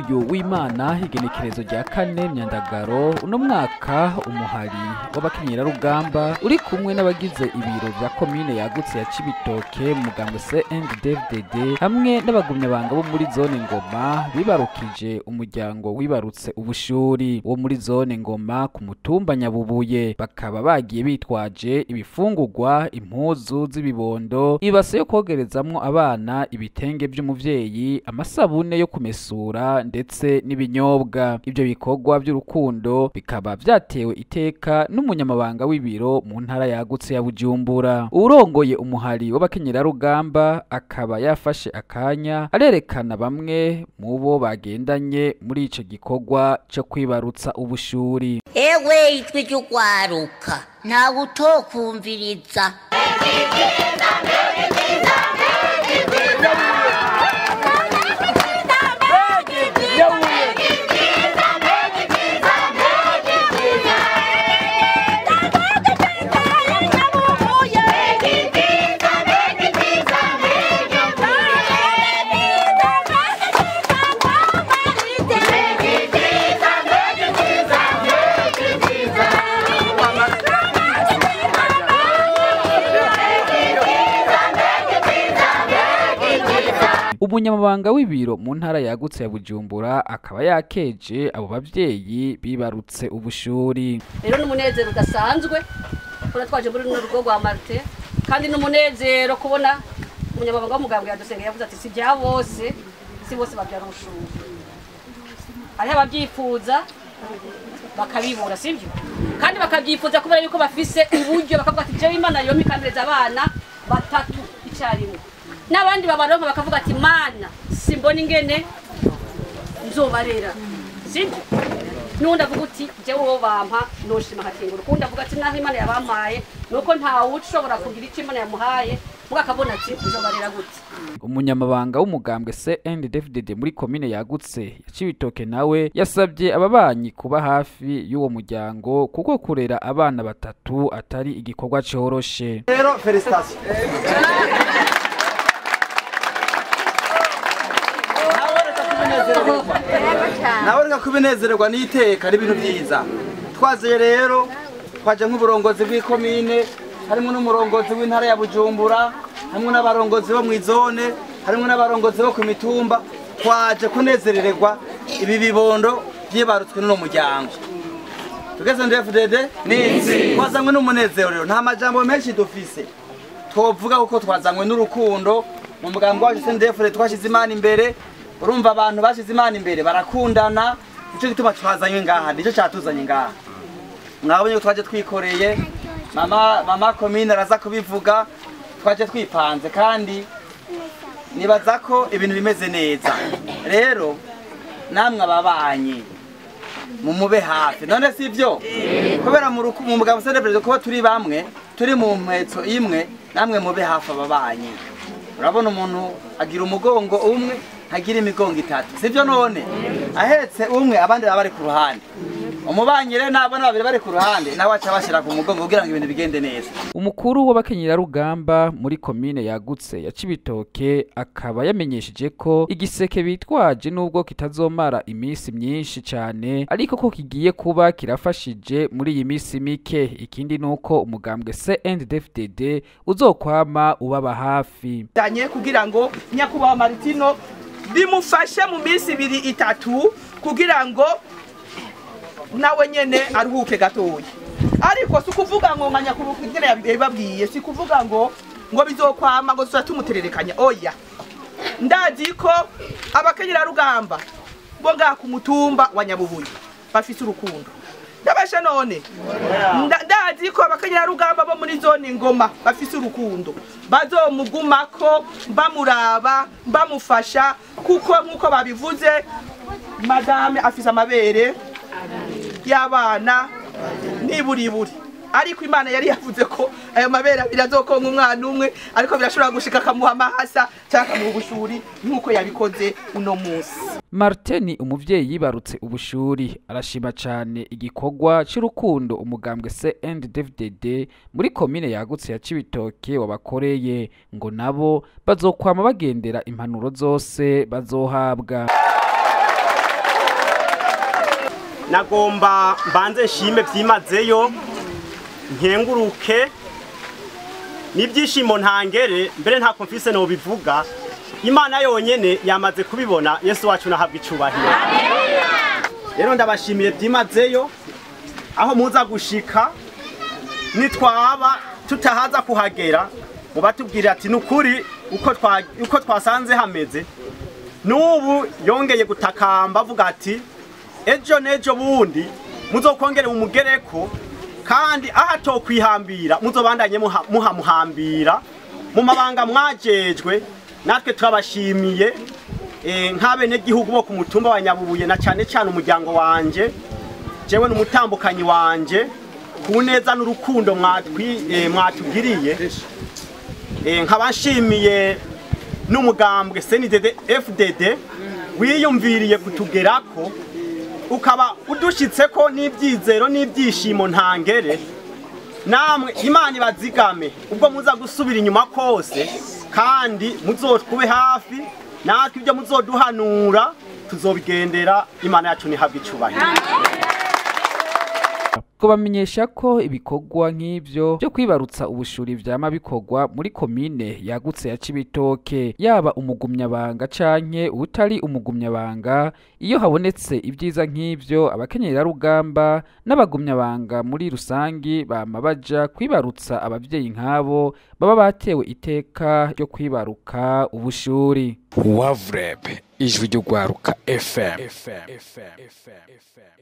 uyu w'Imana igenekerezo rya 4 Myandagaro uno mwaka umuhari w'abakenyerarugamba uri kumwe n'abagize ibiro vya komine yagutse ya Cibitoke mu mugambwe CNDD-FDD hamwe n'abagumyabanga bo muri zone Ngoma bibarukije umuryango wibarutse ubushuri wo muri zone Ngoma ku mutumba Nyabubuye, bakaba bagiye bitwaje ibifungurwa, impuzu z'ibibondo, ibase yo kogerezamwo abana, ibitenge by'umuvyeyi, amasabune yo kumesura ndetse n'ibinyobwa. Ibyo bikorwa by'urukundo bikaba vyatewe iteka n'umunyamabanga w'ibiro mu ntara yagutse ya Bujumbura. Urongoye umuhari w'abakenyerarugamba akaba yafashe akanya arerekana bamwe mu bo bagendanye muri ico gikorwa cyo kwibarutsa ubushuri. Ewe itwi ry'urwaruka ntawe utokumviriza. Umunyamabanga w'ibiro mu ntara yagutse ya Bujumbura akaba yakeje abo bavyeyi bibarutse ubushuri. Rero n'umunezero udasanzwe kubona twaje muri runo rugo rwa Martin, kandi n'umunezero kubona umunyamabanga w'umugambwe yadusenge yavuze ati si bya bose, si bose babyara ubushuri. Ari ababyifuza bakabibura sivyo, kandi bakabyifuza kubera yuko bafise uburyo bakavuga ati je Imana yomi kandereza abana batatu icyarimwe. N'abandi babaronka bakavuga ati Mana simbona ingene nzobarera sibyo, nundi avuga uti jewe wo bampa noshima hakengura, kundi avuga ati naho Imana yabampaye nuko ntawe ushobora kugira icyo Imana yamuhaye mugakabona ati nzobarera gute. Umunyamabanga w'umugambwe CNDD-FDD muri komine yagutse ya Cibitoke nawe yasabye ababanyi kuba hafi y'uwo muryango kuko kurera abana batatu atari igikorwa coroshe. Rero felicitation. Nawe nga kubinezererwa n'iteka n'ibintu byiza. Twaze rero twaje nk'uburongozi bw'ikomine, harimo n'umurongozi w'intara ya Bujumbura, hamwe n'abarongozi bo mw'izone, harimo n'abarongozi bo ku mitumba, twaje kunezerererwa ibi bibondo byibarutswe n'uno muryango. Tugeze NDFDD n'inzi twazanywe n'umunezero rero, nta majambo menshi dufise twovuga kuko twazanywe n'urukundo. Mu mugambo wacu NDFDD twashize Imana imbere. Urumva abantu bashize Imana imbere barakundana, nicyo gituma twazanywe ngaha, nicyo cyatuzanye ngaha. Mwabonye ko twaje twikoreye, mama komine araza kubivuga, twaje twipanze kandi nibaza ko ibintu bimeze neza. Rero namwe ababanye mumube hafi, none sivyo kubera mu mugabo celebrate ko turi bamwe, turi mu mpetso imwe, namwe mube hafi ababanye. Urabona umuntu agira umugongo umwe hagira imigongo itatu sivyo, none ahetse umwe abandi bari ku ruhande, umubanyire n'abana babiri bari ku ruhande nawe aca bashira ku mugongo kugira ngo ibintu bigende neza. Umukuru w'abakenyerarugamba muri komine yagutse ya Cibitoke akaba yamenyesheje ko igiseke bitwaje nubwo kitazomara iminsi myinshi cyane ariko ko kigiye kuba kirafashije muri iyi minsi mike. Ikindi nuko umugambwe CNDD-FDD uzokwama ubaba hafi danye kugira ngo nyakubaha Martino bimufashe mu minsi 2-3 kugira ngo nawe nyene aruhuke gatoya. Ariko sikuvuga ngo nkanya kugira yababwiye, sikuvuga ngo bizokwama ngo tumutererekanya. Oya, ndazi ko abakenyerarugamba bo ngaha ku mutumba wa Nyabubuye bafise urukundo. Ndabasha none ndazi ko abakenyerarugamba bo muri zone Ngoma bafise urukundo, bazomugumako bamuraba bamufasha, kuko nkuko babivuze madame afise amabere y'abana niburiburi, ariko Imana yari yavuze ko ayo mabere birazokonka umwana umwe, ariko birashobora gushika kamuha amahasa cyangwa mu bushuri nkuko yabikoze uno munsi. Martin umuvyeyi yibarutse ubushuri arashima cyane igikorwa cy'urukundo umugambwe CNDD-FDD muri komine yagutse ya Cibitoke wabakoreye, ngo nabo bazokwama bagendera impanuro zose bazohabwa. nagomba mbanze nshime byimazeyo nkenguruke n'ibyishimo ntangere mbere nta konfise no bivuga Imana yonyene yamaze kubibona Yesu wacu nahabwa icubahiro rero ndabashimiye byimazeyo aho muza gushika nitwaba tutahaza kuhagera mubatubwira ati nukuri uko twasanze hameze nubu yongeye gutakamba avuga ati ejo nejo bundi muzokongere umugereko kandi aha to kwihambira muzobandanye muhamuhambira mu mabanga mwajejwe natwe twabashimiye nk'abene gihugu bo kumutumba wa Nyabubuye na cyane cyane umuryango wanje jewe n'umutambukanyi wanje kuneza n'urukundo mwatugiriye nkabashimiye n'umugambwe CNDD FDD wiyumviriye kutugerako ukaba udushitseko n'ibyizero n'ibyishimo ntangere namwe Imana ibazigame ubwo muza gusubira inyuma kose kandi muzotwube hafi natwe ibyo muzoduhanura tuzobigendera Imana yacu nihabwa icubahiro kubamenyesha ko ibikorwa nk'ivyo byo kwibarutsa ubushuri vyama bikorwa muri komine yagutse ya Cibitoke yaba umugumyabanga canke utari umugumyabanga iyo habonetse ibyiza nk'ivyo abakenyera rugamba n'abagumyabanga muri rusangi bama baja kwibarutsa abavyeyi nk'abo baba batewe iteka ryo kwibaruka ubushuri. Wavreb ijwi ry'urwaruka FM.